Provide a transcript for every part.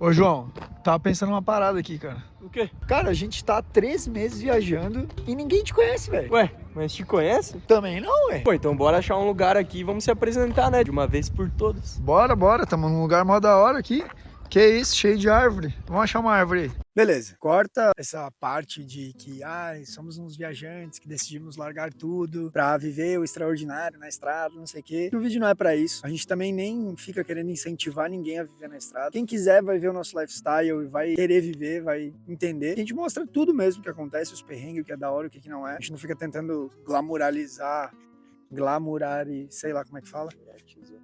Ô, João, tava pensando numa parada aqui, cara. O quê? Cara, a gente tá há 3 meses viajando e ninguém te conhece, velho. Ué, mas te conhece? Também não, ué. Pô, então bora achar um lugar aqui e vamos se apresentar, né? De uma vez por todas. Bora, tamo num lugar mó da hora aqui. Que isso, cheio de árvore. Vamos achar uma árvore aí. Beleza, corta essa parte de que somos uns viajantes que decidimos largar tudo pra viver o extraordinário na estrada, não sei o quê. O vídeo não é pra isso. A gente também nem fica querendo incentivar ninguém a viver na estrada. Quem quiser vai ver o nosso lifestyle e vai querer viver, vai entender. A gente mostra tudo mesmo que acontece, os perrengues, o que é da hora, o que não é. A gente não fica tentando sei lá como é que fala.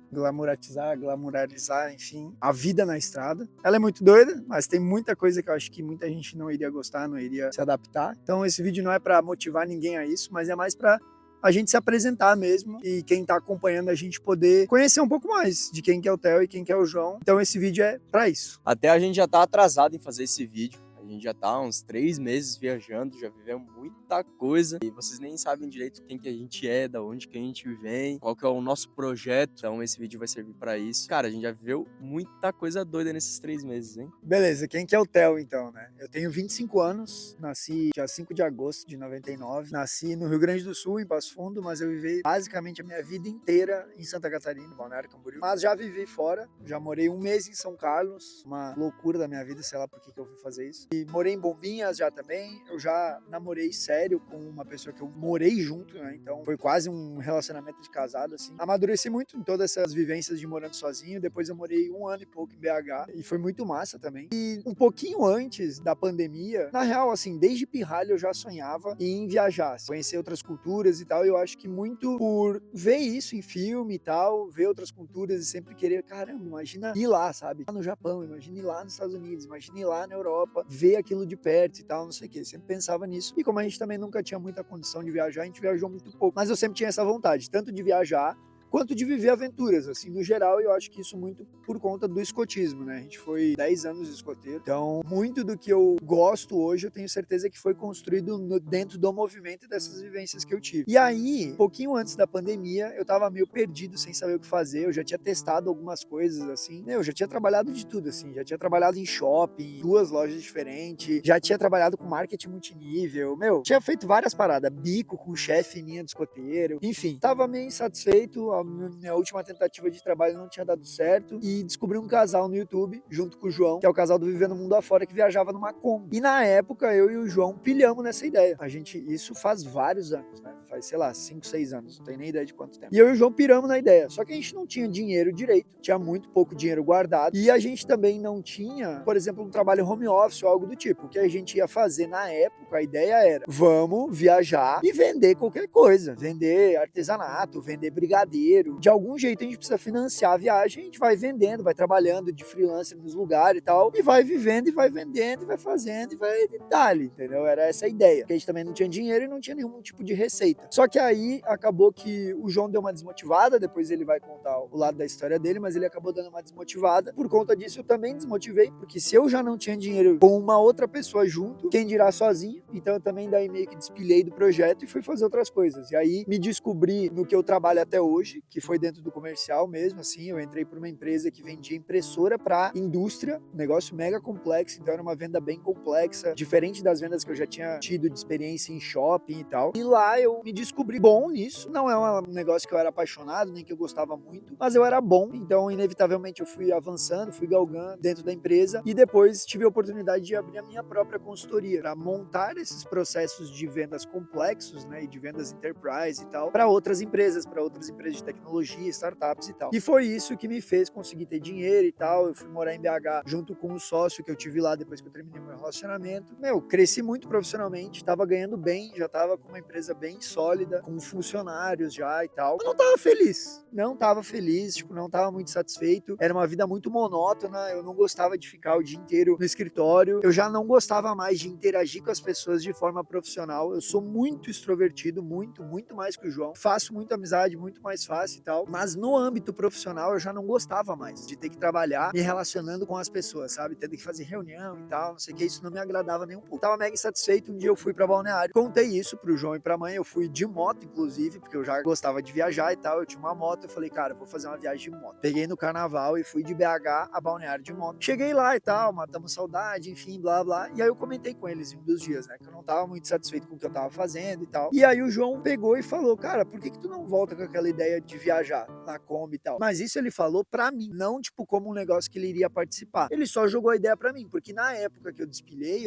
Glamourarizar, enfim, a vida na estrada. Ela é muito doida, mas tem muita coisa que eu acho que muita gente não iria gostar, não iria se adaptar. Então esse vídeo não é para motivar ninguém a isso, mas é mais para a gente se apresentar mesmo e quem tá acompanhando a gente poder conhecer um pouco mais de quem que é o Theo e quem que é o João. Então esse vídeo é para isso. Até a gente já tá atrasado em fazer esse vídeo. A gente já tá há uns 3 meses viajando, já vivemos muita coisa. E vocês nem sabem direito quem que a gente é, da onde que a gente vem, qual que é o nosso projeto. Então esse vídeo vai servir pra isso. Cara, a gente já viveu muita coisa doida nesses 3 meses, hein? Beleza, quem que é o Theo então, né? Eu tenho 25 anos, nasci dia 5 de agosto de 99. Nasci no Rio Grande do Sul, em Passo Fundo, mas eu vivi basicamente a minha vida inteira em Santa Catarina, Balneário Camboriú. Mas já vivi fora, já morei 1 mês em São Carlos, uma loucura da minha vida, sei lá por que eu fui fazer isso. E morei em Bombinhas já também, eu já namorei sério com uma pessoa que eu morei junto, né? Então foi quase um relacionamento de casado, assim. Amadureci muito em todas essas vivências de morando sozinho, depois eu morei 1 ano e pouco em BH, e foi muito massa também. E um pouquinho antes da pandemia, na real, assim, desde pirralho eu já sonhava em viajar, conhecer outras culturas e tal, e eu acho que muito por ver isso em filme e tal, ver outras culturas e sempre querer, caramba, imagina ir lá, sabe? Lá no Japão, imagina ir lá nos Estados Unidos, imagina ir lá na Europa, ver aquilo de perto e tal, não sei o que, sempre pensava nisso. E como a gente também nunca tinha muita condição de viajar, a gente viajou muito pouco, mas eu sempre tinha essa vontade, tanto de viajar quanto de viver aventuras, assim, no geral. Eu acho que isso muito por conta do escotismo, né? A gente foi 10 anos de escoteiro, então muito do que eu gosto hoje, eu tenho certeza que foi construído dentro do movimento dessas vivências que eu tive. E aí, um pouquinho antes da pandemia, eu tava meio perdido, sem saber o que fazer, eu já tinha testado algumas coisas, assim, eu já tinha trabalhado de tudo, assim, já tinha trabalhado em shopping, 2 lojas diferentes, já tinha trabalhado com marketing multinível, tinha feito várias paradas, bico com chefe minha de escoteiro, enfim, tava meio insatisfeito. A minha última tentativa de trabalho não tinha dado certo e descobri um casal no YouTube, junto com o João, que é o casal do Vivendo Mundo Afora, que viajava numa Kombi. E na época, eu e o João pilhamos nessa ideia. Isso faz vários anos, né? Faz, sei lá, 5, 6 anos, não tenho nem ideia de quanto tempo. E eu e o João piramos na ideia. Só que a gente não tinha dinheiro direito, tinha muito pouco dinheiro guardado. E a gente também não tinha, por exemplo, um trabalho home office ou algo do tipo. O que a gente ia fazer na época, a ideia era, vamos viajar e vender qualquer coisa. Vender artesanato, vender brigadeiro. De algum jeito a gente precisa financiar a viagem, a gente vai vendendo, vai trabalhando de freelancer nos lugares e tal, e vai vivendo, e vai vendendo, e vai fazendo, e vai dar, entendeu? Era essa a ideia. Porque a gente também não tinha dinheiro e não tinha nenhum tipo de receita. Só que aí acabou que o João deu uma desmotivada, depois ele vai contar o lado da história dele, mas ele acabou dando uma desmotivada. Por conta disso eu também desmotivei, porque se eu já não tinha dinheiro com uma outra pessoa junto, quem dirá sozinho? Então eu também daí meio que despilhei do projeto e fui fazer outras coisas. E aí me descobri no que eu trabalho até hoje, que foi dentro do comercial mesmo, assim, eu entrei por uma empresa que vendia impressora para indústria, um negócio mega complexo, então era uma venda bem complexa, diferente das vendas que eu já tinha tido de experiência em shopping e tal. E lá eu me descobri bom nisso, não é um negócio que eu era apaixonado, nem que eu gostava muito, mas eu era bom, então inevitavelmente eu fui avançando, fui galgando dentro da empresa e depois tive a oportunidade de abrir a minha própria consultoria para montar esses processos de vendas complexos, né, e de vendas enterprise e tal, para outras empresas de tecnologia, startups e tal. E foi isso que me fez conseguir ter dinheiro e tal. Eu fui morar em BH junto com um sócio que eu tive lá depois que eu terminei meu relacionamento. Cresci muito profissionalmente, tava ganhando bem, já tava com uma empresa bem sólida, com funcionários já e tal. Eu não tava feliz, tipo, não tava muito satisfeito. Era uma vida muito monótona, eu não gostava de ficar o dia inteiro no escritório. Eu já não gostava mais de interagir com as pessoas de forma profissional. Eu sou muito extrovertido, muito mais que o João. Faço muita amizade, muito mais fácil e tal, mas no âmbito profissional eu já não gostava mais de ter que trabalhar me relacionando com as pessoas, sabe? Tendo que fazer reunião e tal, não sei o que, isso não me agradava nem um pouco. Tava mega insatisfeito, um dia eu fui pra Balneário, contei isso pro João e pra mãe, eu fui fui de moto, inclusive, porque eu já gostava de viajar e tal, eu tinha uma moto, eu falei, cara, eu vou fazer uma viagem de moto. Peguei no carnaval e fui de BH a Balneário de moto. Cheguei lá e tal, matamos saudade, enfim, blá blá. E aí eu comentei com eles em um dos dias, né, que eu não tava muito satisfeito com o que eu tava fazendo e tal. E aí o João pegou e falou, cara, por que tu não volta com aquela ideia de viajar na Kombi e tal? Mas isso ele falou pra mim, não tipo como um negócio que ele iria participar. Ele só jogou a ideia pra mim, porque na época que eu despilhei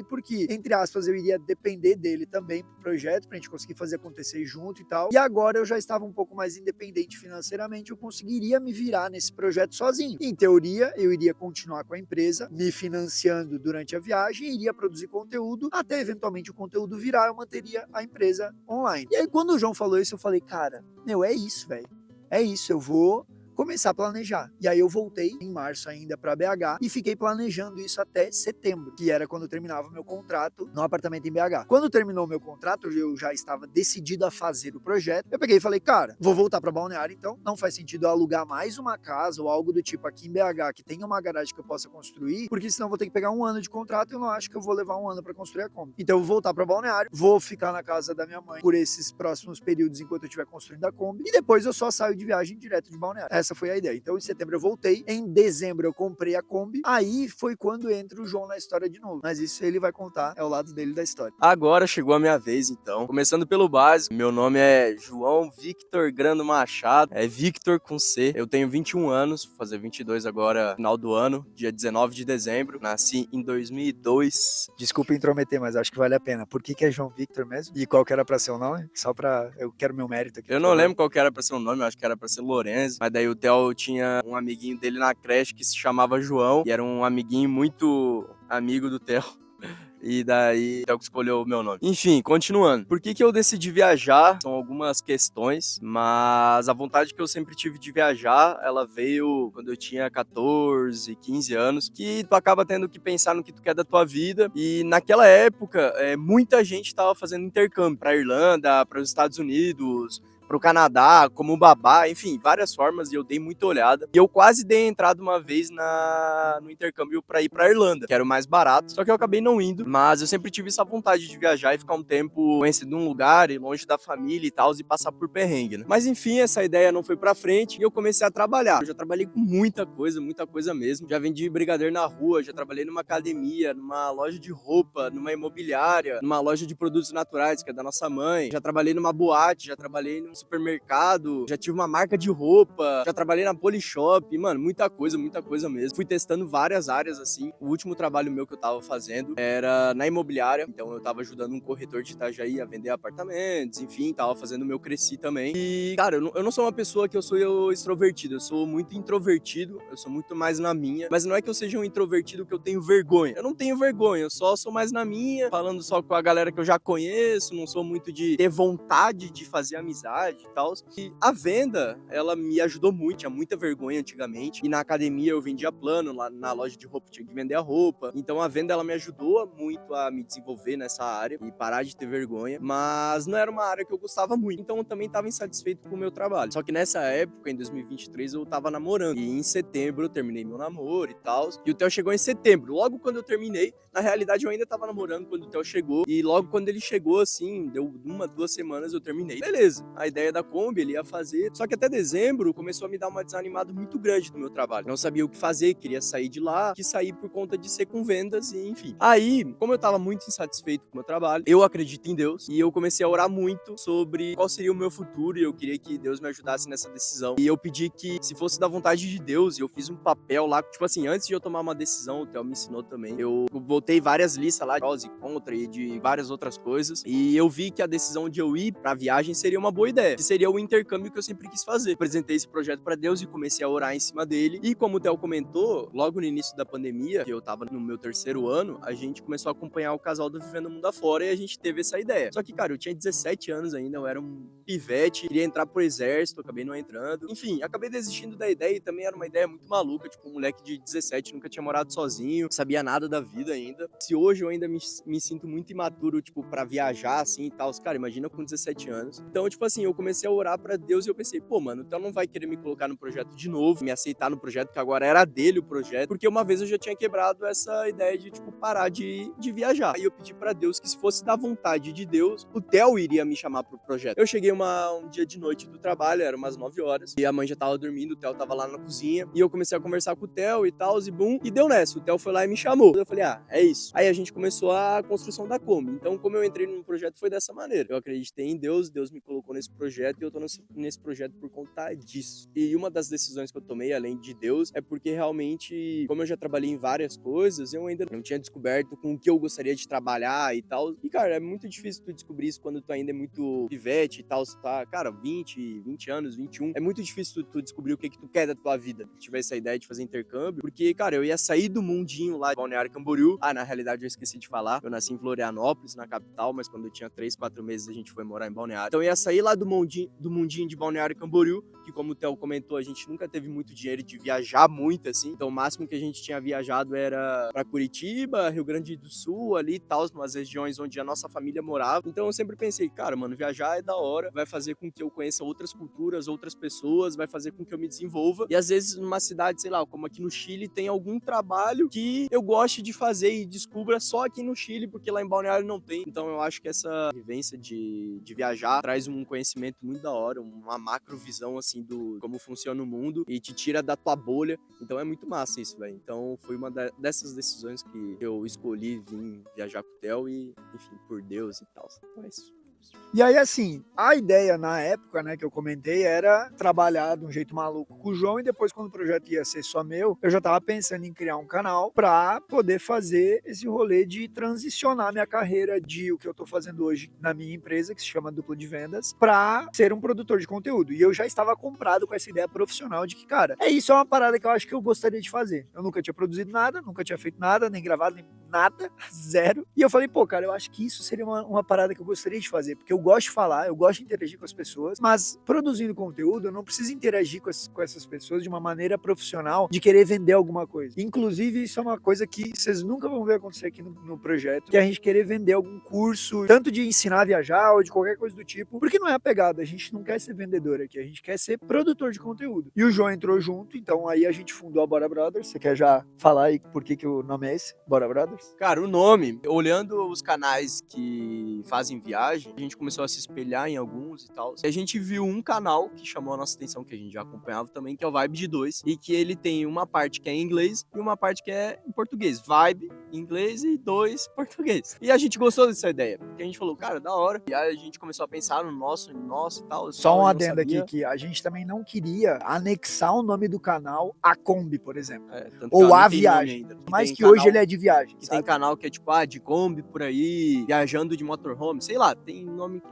porque, entre aspas, eu iria depender dele também pro projeto, pra gente conseguir fazer acontecer junto e tal. E agora eu já estava um pouco mais independente financeiramente, eu conseguiria me virar nesse projeto sozinho. Em teoria, eu iria continuar com a empresa, me financiando durante a viagem, e iria produzir conteúdo, até eventualmente o conteúdo virar, eu manteria a empresa online. E aí quando o João falou isso, eu falei, cara, meu, é isso, velho. É isso, eu vou começar a planejar. E aí eu voltei em março ainda para BH e fiquei planejando isso até setembro, que era quando eu terminava meu contrato no apartamento em BH. Quando terminou meu contrato, eu já estava decidido a fazer o projeto. Eu peguei e falei, cara, vou voltar para Balneário, então não faz sentido eu alugar mais uma casa ou algo do tipo aqui em BH que tenha uma garagem que eu possa construir, porque senão eu vou ter que pegar um ano de contrato e eu não acho que eu vou levar um ano para construir a Kombi. Então eu vou voltar para Balneário, vou ficar na casa da minha mãe por esses próximos períodos enquanto eu estiver construindo a Kombi e depois eu só saio de viagem direto de Balneário. Essa foi a ideia. Então, em setembro eu voltei. Em dezembro eu comprei a Kombi. Aí foi quando entra o João na história de novo. Mas isso ele vai contar, é o lado dele da história. Agora chegou a minha vez, então. Começando pelo básico. Meu nome é João Victor Grando Machado. É Victor com C. Eu tenho 21 anos. Vou fazer 22 agora, final do ano. Dia 19 de dezembro. Nasci em 2002. Desculpa intrometer, mas acho que vale a pena. Por que é João Victor mesmo? E qual que era pra ser o nome? Só pra... Eu quero meu mérito aqui. Eu não lembro qual que era pra ser o nome. Eu acho que era pra ser Lorenzo. Mas daí o Theo tinha um amiguinho dele na creche que se chamava João, e era um amiguinho muito amigo do Theo. E daí, o Theo que escolheu o meu nome. Enfim, continuando. Por que eu decidi viajar? São algumas questões, mas a vontade que eu sempre tive de viajar, ela veio quando eu tinha 14, 15 anos, que tu acaba tendo que pensar no que tu quer da tua vida. E naquela época, muita gente tava fazendo intercâmbio pra Irlanda, para os Estados Unidos, pro Canadá, como babá, enfim, várias formas, e eu dei muita olhada. E eu quase dei entrada uma vez no intercâmbio pra ir pra Irlanda, que era o mais barato, só que eu acabei não indo, mas eu sempre tive essa vontade de viajar e ficar um tempo conhecendo um lugar, e longe da família e tal, e passar por perrengue, né? Mas enfim, essa ideia não foi pra frente, e eu comecei a trabalhar. Eu já trabalhei com muita coisa mesmo. Já vendi brigadeiro na rua, já trabalhei numa academia, numa loja de roupa, numa imobiliária, numa loja de produtos naturais, que é da nossa mãe. Já trabalhei numa boate, já trabalhei num supermercado, já tive uma marca de roupa, já trabalhei na Polishop, mano, muita coisa mesmo. Fui testando várias áreas, assim. O último trabalho meu que eu tava fazendo era na imobiliária, então eu tava ajudando um corretor de Itajaí a vender apartamentos, enfim, tava fazendo o meu cresci também. E, cara, eu não sou uma pessoa que eu sou extrovertido, eu sou muito introvertido, eu sou muito mais na minha, mas não é que eu seja um introvertido que eu tenho vergonha. Eu não tenho vergonha, eu só sou mais na minha, falando só com a galera que eu já conheço, não sou muito de ter vontade de fazer amizade e tal. E a venda, ela me ajudou muito, tinha muita vergonha antigamente. E na academia eu vendia plano, lá na loja de roupa tinha que vender a roupa. Então a venda, ela me ajudou muito a me desenvolver nessa área e parar de ter vergonha. Mas não era uma área que eu gostava muito. Então eu também estava insatisfeito com o meu trabalho. Só que nessa época, em 2023, eu tava namorando. E em setembro eu terminei meu namoro e tal. E o Theo chegou em setembro. Logo quando eu terminei, na realidade eu ainda tava namorando quando o Theo chegou. E logo quando ele chegou, assim, deu 1, 2 semanas eu terminei. Beleza, a ideia da Kombi ele ia fazer. Só que até dezembro começou a me dar uma desanimada muito grande do meu trabalho. Não sabia o que fazer, queria sair de lá, quis sair por conta de ser com vendas e enfim. Aí, como eu tava muito insatisfeito com o meu trabalho, eu acredito em Deus e eu comecei a orar muito sobre qual seria o meu futuro e eu queria que Deus me ajudasse nessa decisão. E eu pedi que, se fosse da vontade de Deus, e eu fiz um papel lá, tipo assim, antes de eu tomar uma decisão, o Theo me ensinou também. Eu botei várias listas lá, de prós e contra e de várias outras coisas. E eu vi que a decisão de eu ir pra viagem seria uma boa ideia, que seria o intercâmbio que eu sempre quis fazer. Apresentei esse projeto pra Deus e comecei a orar em cima dele. E como o Theo comentou, logo no início da pandemia, que eu tava no meu 3º ano, a gente começou a acompanhar o casal do Vivendo o Mundo Afora e a gente teve essa ideia. Só que, cara, eu tinha 17 anos ainda, eu era um pivete, queria entrar pro exército, acabei não entrando. Enfim, acabei desistindo da ideia e também era uma ideia muito maluca, tipo, um moleque de 17 nunca tinha morado sozinho, sabia nada da vida ainda. Se hoje eu ainda me sinto muito imaturo, tipo, pra viajar, assim, e tal, cara, imagina com 17 anos. Então, tipo assim, eu comecei a orar pra Deus e eu pensei, pô, mano, então não vai querer me colocar no projeto de novo, me aceitar no projeto, que agora era dele o projeto, porque uma vez eu já tinha quebrado essa ideia de, tipo, parar de viajar. Aí eu pedi pra Deus que se fosse da vontade de Deus, o Theo iria me chamar pro projeto. Eu cheguei um dia de noite do trabalho, era umas 9 horas, e a mãe já tava dormindo, o Theo tava lá na cozinha, e eu comecei a conversar com o Theo e tal, e bum, e deu nessa. O Theo foi lá e me chamou. Eu falei, é isso. Aí a gente começou a construção da Kombi. Então, como eu entrei no projeto, foi dessa maneira. Eu acreditei em Deus, Deus me colocou nesse projeto, e eu tô nesse projeto por conta disso. E uma das decisões que eu tomei, além de Deus, é porque realmente, como eu já trabalhei em várias coisas, eu ainda não tinha descoberto com o que eu gostaria de trabalhar e tal. E, cara, é muito difícil tu descobrir isso quando tu ainda é muito pivete e tal. Tu tá, cara, 20 anos, 21. É muito difícil tu descobrir o que tu quer da tua vida. Se tiver essa ideia de fazer intercâmbio. Porque, cara, eu ia sair do mundinho lá de Balneário Camboriú. Na realidade, eu esqueci de falar. Eu nasci em Florianópolis, na capital, mas quando eu tinha 3, 4 meses, a gente foi morar em Balneário. Então eu ia sair lá do mundinho de Balneário Camboriú, que, como o Theo comentou, a gente nunca teve muito dinheiro de viajar muito, assim. Então o máximo que a gente tinha viajado era pra Curitiba, Rio Grande do Sul, ali e tal, umas regiões onde a nossa família morava. Então eu sempre pensei, cara, mano, viajar é da hora, vai fazer com que eu conheça outras culturas, outras pessoas, vai fazer com que eu me desenvolva. E às vezes numa cidade, sei lá, como aqui no Chile, tem algum trabalho que eu goste de fazer e descubra só aqui no Chile, porque lá em Balneário não tem. Então eu acho que essa vivência de viajar traz um conhecimento muito da hora, uma macro visão, assim, do como funciona o mundo e te tira da tua bolha. Então é muito massa isso, velho. Então foi uma dessas decisões que eu escolhi vir viajar com o Theo e, enfim, por Deus e tal. Então é isso. E aí, assim, a ideia na época, né, que eu comentei, era trabalhar de um jeito maluco com o João, e depois, quando o projeto ia ser só meu, eu já tava pensando em criar um canal pra poder fazer esse rolê de transicionar minha carreira de o que eu tô fazendo hoje na minha empresa, que se chama Duplo de Vendas, pra ser um produtor de conteúdo. E eu já estava comprado com essa ideia profissional de que, cara, isso é uma parada que eu acho que eu gostaria de fazer. Eu nunca tinha produzido nada, nunca tinha feito nada, nem gravado, nem nada, zero. E eu falei, pô, cara, eu acho que isso seria uma parada que eu gostaria de fazer, porque eu gosto de falar, eu gosto de interagir com as pessoas, mas produzindo conteúdo, eu não preciso interagir com essas pessoas de uma maneira profissional, de querer vender alguma coisa. Inclusive, isso é uma coisa que vocês nunca vão ver acontecer aqui no projeto, que é a gente querer vender algum curso, tanto de ensinar a viajar ou de qualquer coisa do tipo, porque não é a pegada, a gente não quer ser vendedor aqui, a gente quer ser produtor de conteúdo. E o João entrou junto, então aí a gente fundou a Bora Brothers. Você quer já falar aí por que o nome é esse? Bora Brothers? Cara, o nome, olhando os canais que fazem viagem, a gente começou a se espelhar em alguns e tal. E a gente viu um canal que chamou a nossa atenção, que a gente já acompanhava também, que é o Vibe de 2, e que ele tem uma parte que é em inglês e uma parte que é em português. Vibe em inglês e 2 português. E a gente gostou dessa ideia, porque a gente falou, cara, da hora. E aí a gente começou a pensar no nosso e tal. Só um adendo aqui, que a gente também não queria anexar o nome do canal a Kombi, por exemplo. Ou a viagem. Mas que hoje ele é de viagem. Que tem canal que é tipo, de Kombi por aí, viajando de motorhome, sei lá, tem nome,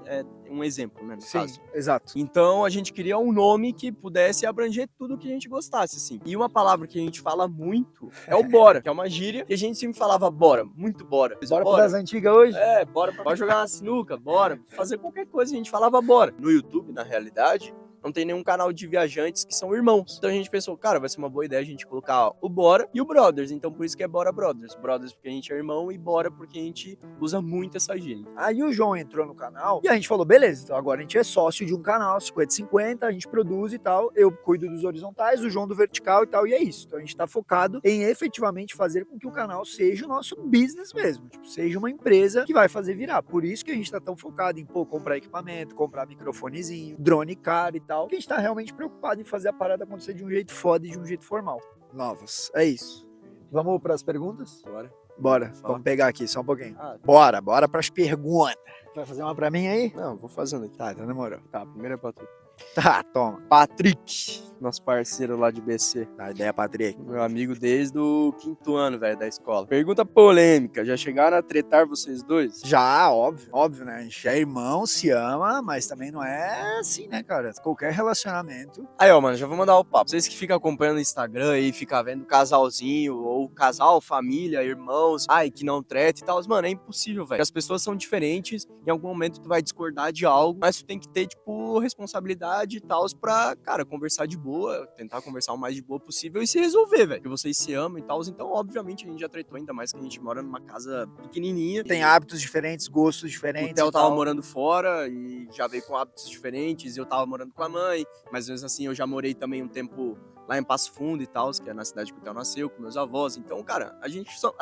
um exemplo, né, no caso. Exato. Então a gente queria um nome que pudesse abranger tudo que a gente gostasse, assim. E uma palavra que a gente fala muito é o bora, que é uma gíria, e a gente sempre falava bora, muito bora. Bora das antigas hoje? Bora jogar na sinuca, bora fazer qualquer coisa, a gente falava bora. No YouTube, na realidade, não tem nenhum canal de viajantes que são irmãos. Então a gente pensou, cara, vai ser uma boa ideia a gente colocar o Bora e o Brothers. Então por isso que é Bora Brothers. Brothers porque a gente é irmão e Bora porque a gente usa muito essa gíria. Aí o João entrou no canal e a gente falou, beleza, então agora a gente é sócio de um canal, 50-50, a gente produz e tal. Eu cuido dos horizontais, o João do vertical e tal, e é isso. Então a gente tá focado em efetivamente fazer com que o canal seja o nosso business mesmo. Tipo, seja uma empresa que vai fazer virar. Por isso que a gente tá tão focado em, comprar equipamento, comprar microfonezinho, drone caro e tal, que a gente tá realmente preocupado em fazer a parada acontecer de um jeito foda e de um jeito formal. Novos. É isso. Vamos pras perguntas? Bora. Vamos pegar aqui só um pouquinho. Bora pras perguntas. Vai fazer uma pra mim aí? Não, vou fazendo aqui. Tá, então demorou. Tá, primeiro é pra tu. Tá, toma. Patrick, nosso parceiro lá de BC. Dá ideia, Patrick. Meu amigo desde o 5º ano, velho, da escola. Pergunta polêmica, já chegaram a tretar vocês dois? Já, óbvio, né? A gente é irmão, se ama, mas também não é assim, né, cara? Qualquer relacionamento. Aí, ó, mano, já vou mandar o papo. Vocês que ficam acompanhando o Instagram aí, ficam vendo casalzinho, ou casal, família, irmãos, que não treta e tal. Mano, é impossível, velho. As pessoas são diferentes, em algum momento tu vai discordar de algo, mas tu tem que ter, tipo, responsabilidade e tal, pra, cara, conversar de boa. boa, tentar conversar o mais de boa possível e se resolver, velho. Porque vocês se amam e tal, então obviamente a gente já tretou, ainda mais que a gente mora numa casa pequenininha. Tem hábitos diferentes, gostos O diferentes Theo e tava tal. morando fora e já veio com hábitos diferentes, eu tava morando com a mãe, mas mesmo assim eu já morei também um tempo lá em Passo Fundo e tal, que é na cidade que o Theo nasceu, com meus avós. Então, cara, a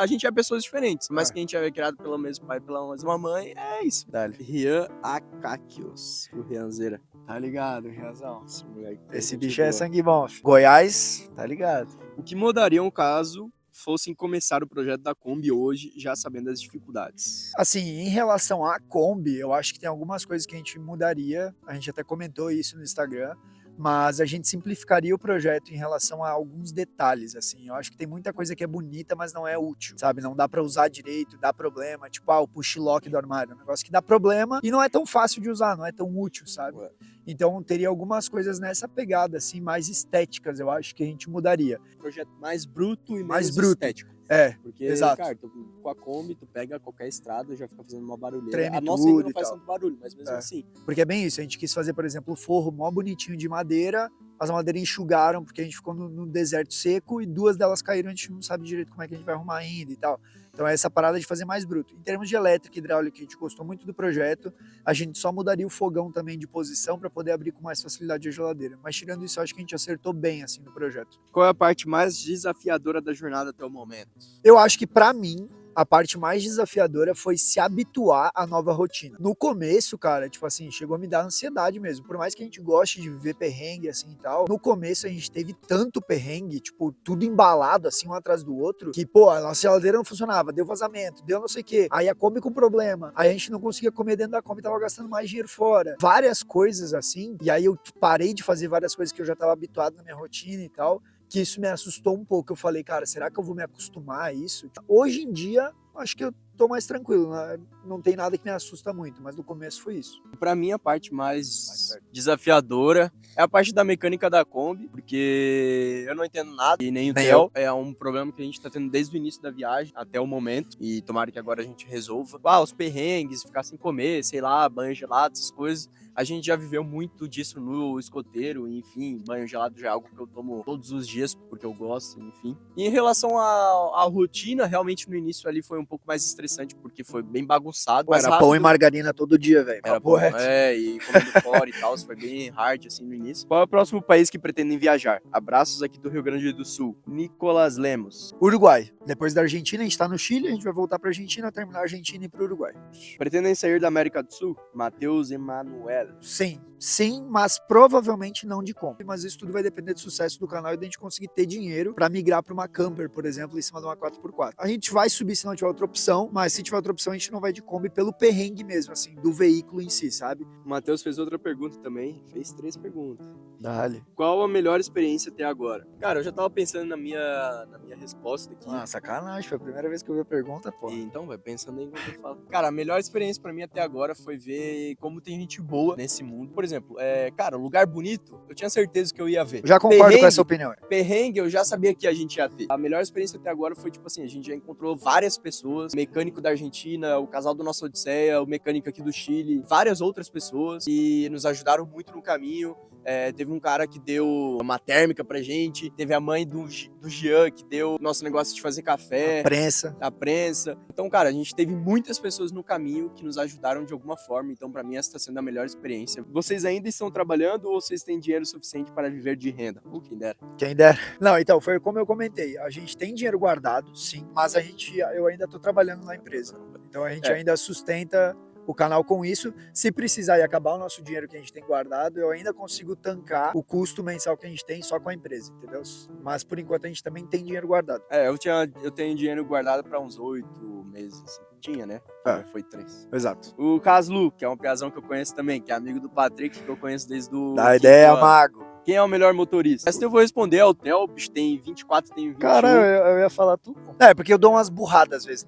gente é pessoas diferentes, mas que a gente é criado pelo mesmo pai e pela mesma mãe, é isso. Dale. Rian Acaquios, o Rianzeira. Tá ligado, Riazão? Esse moleque. Esse gente bicho é boa. sangue bom. Goiás, tá ligado? O que mudariam caso fossem começar o projeto da Kombi hoje, já sabendo das dificuldades? Assim, em relação à Kombi, eu acho que tem algumas coisas que a gente mudaria. A gente até comentou isso no Instagram. Mas a gente simplificaria o projeto em relação a alguns detalhes, assim. Eu acho que tem muita coisa que é bonita, mas não é útil, sabe? Não dá pra usar direito, dá problema. Tipo, o push lock do armário. É um negócio que dá problema e não é tão fácil de usar, não é tão útil, sabe? Ué. Então, teria algumas coisas nessa pegada, assim, mais estéticas, eu acho que a gente mudaria. Projeto mais bruto e Mais menos bruto. estético. É, Porque, exato. cara, com a Kombi, tu pega qualquer estrada e já fica fazendo uma barulheira. Treme A nossa ainda tudo não e faz tal. tanto barulho, mas mesmo É. assim. Porque é bem isso, a gente quis fazer, por exemplo, o forro mó bonitinho de madeira, as madeiras enxugaram porque a gente ficou no deserto seco e 2 delas caíram, a gente não sabe direito como é que a gente vai arrumar ainda e tal. Então é essa parada de fazer mais bruto. Em termos de elétrica e hidráulica, a gente gostou muito do projeto, a gente só mudaria o fogão também de posição para poder abrir com mais facilidade a geladeira. Mas tirando isso, eu acho que a gente acertou bem assim no projeto. Qual é a parte mais desafiadora da jornada até o momento? Eu acho que pra mim, a parte mais desafiadora foi se habituar à nova rotina. No começo, cara, tipo assim, chegou a me dar ansiedade mesmo. Por mais que a gente goste de viver perrengue assim e tal, no começo a gente teve tanto perrengue, tipo, tudo embalado assim, um atrás do outro, que, pô, a nossa geladeira não funcionava, deu vazamento, deu não sei o quê. Aí a Kombi com problema, aí a gente não conseguia comer dentro da Kombi, tava gastando mais dinheiro fora. Várias coisas assim, e aí eu parei de fazer várias coisas que eu já tava habituado na minha rotina e tal, que isso me assustou um pouco. Eu falei, cara, será que eu vou me acostumar a isso? Hoje em dia, acho que eu tô mais tranquilo, né? Não tem nada que me assusta muito, mas no começo foi isso. Pra mim, a parte mais desafiadora é a parte da mecânica da Kombi, porque eu não entendo nada e nem o Nem Theo. É um problema que a gente tá tendo desde o início da viagem até o momento, e tomara que agora a gente resolva. Os perrengues, ficar sem comer, sei lá, banho gelado, essas coisas. A gente já viveu muito disso no escoteiro, enfim, banho gelado já é algo que eu tomo todos os dias, porque eu gosto, enfim. E em relação à rotina, realmente no início ali foi um pouco mais estressante, porque foi bem bagunçado. Era pão e margarina todo dia, velho. Era Papo bom, reto. e comendo fora e tal, foi bem hard assim no início. Qual é o próximo país que pretendem viajar? Abraços aqui do Rio Grande do Sul. Nicolas Lemos. Uruguai. Depois da Argentina, a gente tá no Chile, a gente vai voltar pra Argentina, terminar a Argentina e ir pro Uruguai. Pretendem sair da América do Sul? Matheus Emanuel. Sim, mas provavelmente não de Kombi. Mas isso tudo vai depender do sucesso do canal e da gente conseguir ter dinheiro pra migrar pra uma camper, por exemplo, em cima de uma 4x4. A gente vai subir se não tiver outra opção, mas se tiver outra opção, a gente não vai de Kombi pelo perrengue mesmo, assim, do veículo em si, sabe? O Matheus fez outra pergunta também, fez 3 perguntas. Dale. Qual a melhor experiência até agora? Cara, eu já tava pensando na minha resposta aqui. Ah, sacanagem, foi a primeira vez que eu vi a pergunta, pô. E então, vai pensando aí enquanto eu falo. Cara, a melhor experiência pra mim até agora foi ver como tem gente boa nesse mundo. Por exemplo, cara, lugar bonito, eu tinha certeza que eu ia ver. Eu já concordo Perrengue, com essa opinião. Perrengue, eu já sabia que a gente ia ter. A melhor experiência até agora foi, tipo assim, a gente já encontrou várias pessoas, mecânico da Argentina, o casal do nosso Odisseia, o mecânico aqui do Chile, várias outras pessoas que nos ajudaram muito no caminho. Teve um cara que deu uma térmica pra gente, teve a mãe do Jean que deu nosso negócio de fazer café, A prensa. Então, cara, a gente teve muitas pessoas no caminho que nos ajudaram de alguma forma. Então, pra mim, essa tá sendo a melhor experiência. Vocês ainda estão trabalhando ou vocês têm dinheiro suficiente para viver de renda? Quem dera. Quem dera. Não, então, foi como eu comentei. A gente tem dinheiro guardado, sim, mas eu ainda tô trabalhando na empresa. Então a gente ainda sustenta o canal com isso. Se precisar e acabar o nosso dinheiro que a gente tem guardado, eu ainda consigo tancar o custo mensal que a gente tem só com a empresa, entendeu? Mas por enquanto a gente também tem dinheiro guardado. Eu tenho dinheiro guardado para uns 8 meses, assim. Tinha, né? Foi 3. Exato. O Caslu, que é um piazão que eu conheço também, que é amigo do Patrick, que eu conheço desde o... Dá ideia, mago. Quem é o melhor motorista? Essa eu vou responder, é o Theo, o bicho tem 24, tem 21. Cara, eu ia falar tu. Porque eu dou umas burradas às vezes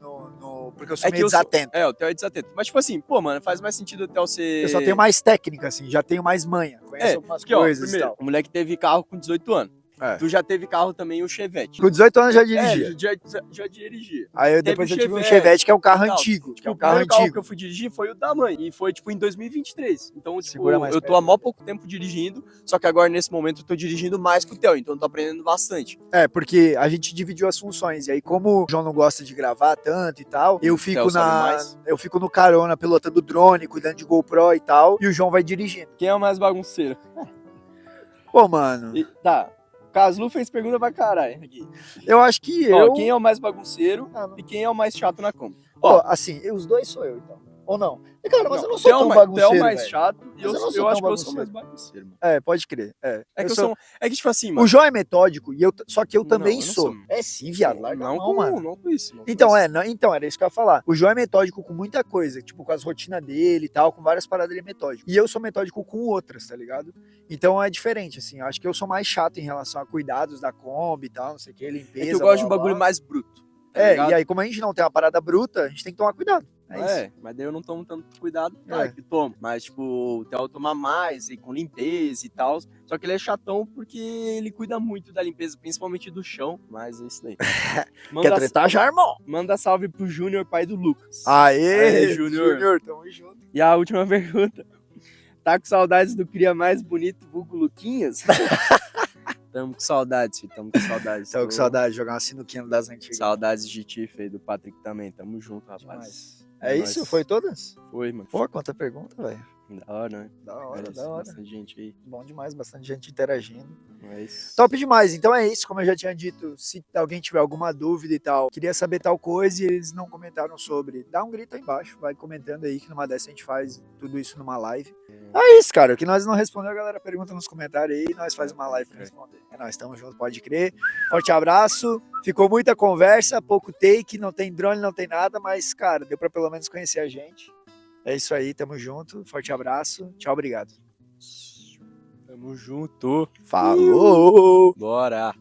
porque eu sou meio desatento. O Theo é desatento. Mas tipo assim, pô, mano, faz mais sentido o Theo ser... Eu só tenho mais técnica, assim, já tenho mais manha. Conheço algumas coisas primeiro, e tal. o moleque teve carro com 18 anos. É. Tu já teve carro também, o Chevette. Com 18 anos eu já É, dirigia. já dirigia. Aí depois teve eu tive um Chevette Chevette, que é um carro e tal. antigo. Que Tipo, é um o carro primeiro carro que antigo. eu fui dirigir foi o da mãe. E foi, tipo, em 2023. Então, tipo, Segura mais eu tô perto. há mó pouco tempo dirigindo. Só que agora, nesse momento, eu tô dirigindo mais que o Theo. Então, eu tô aprendendo bastante. É, porque a gente dividiu as funções. E aí, como o João não gosta de gravar tanto e tal, eu fico Theo sabe mais. eu fico no carona, pilotando drone, cuidando de GoPro e tal, e o João vai dirigindo. Quem é o mais bagunceiro? Pô, mano, Tá. Caslu fez pergunta pra caralho aqui. eu acho que Ó, eu... quem é o mais bagunceiro Ah, não. e quem é o mais chato na Kombi? Pô, Ó, assim, os dois sou eu, então. Ou não? E, cara, mas eu não o sou Theo tão Tu é o bagunceiro, mais velho. chato e Mas eu não sou eu tão acho que eu sou bagunceiro. mais bagunceiro, mano. É, pode crer. É que eu sou... É que, tipo assim, O mano... João é metódico, e só que eu também eu não sou. É sim, viado, larga a mão, mano. Não com isso. Não com Então, isso. então, era isso que eu ia falar. O João é metódico com muita coisa, tipo, com as rotinas dele e tal, com várias paradas ele é metódico. E eu sou metódico com outras, tá ligado? Então é diferente, assim. Eu acho que eu sou mais chato em relação a cuidados da Kombi e tal, não sei o que, limpeza. É que eu gosto de um blá, blá, bagulho blá. mais bruto. Tá É, ligado? e aí, como a gente não tem uma parada bruta, a gente tem que tomar cuidado. É isso. É, mas daí eu não tomo tanto cuidado, claro É. que tomo. Mas, tipo, o Theo toma mais, e com limpeza e tal. Só que ele é chatão porque ele cuida muito da limpeza, principalmente do chão. Mas é isso daí. Quer tretar já, irmão? Manda salve pro Júnior, pai do Lucas. Aê, Aê, Júnior. Júnior, tamo junto. E a última pergunta. Tá com saudades do cria mais bonito, vulgo Luquinhas? Tamo com saudades, filho. Tamo com saudades. Tamo com saudade de jogar uma sinuquinha das antigas. Saudades de ti, feio, do Patrick também. Tamo junto, rapaz. Demais. É isso? Foi todas? Foi, mano. Pô, quanta pergunta, velho. Da hora, né? Da hora, Parece da hora. bastante gente aí. Bom demais, bastante gente interagindo. É isso. Top demais. Então é isso, como eu já tinha dito, se alguém tiver alguma dúvida e tal, queria saber tal coisa e eles não comentaram sobre, dá um grito aí embaixo, vai comentando aí que numa dessa a gente faz tudo isso numa live. É isso, cara. O que nós não respondeu, a galera pergunta nos comentários aí e nós faz uma live pra responder. É nóis, tamo junto, pode crer. Forte abraço. Ficou muita conversa, pouco take, não tem drone, não tem nada, mas, cara, deu pra pelo menos conhecer a gente. É isso aí, tamo junto. Forte abraço. Tchau, obrigado. Tamo junto. Falou! Bora.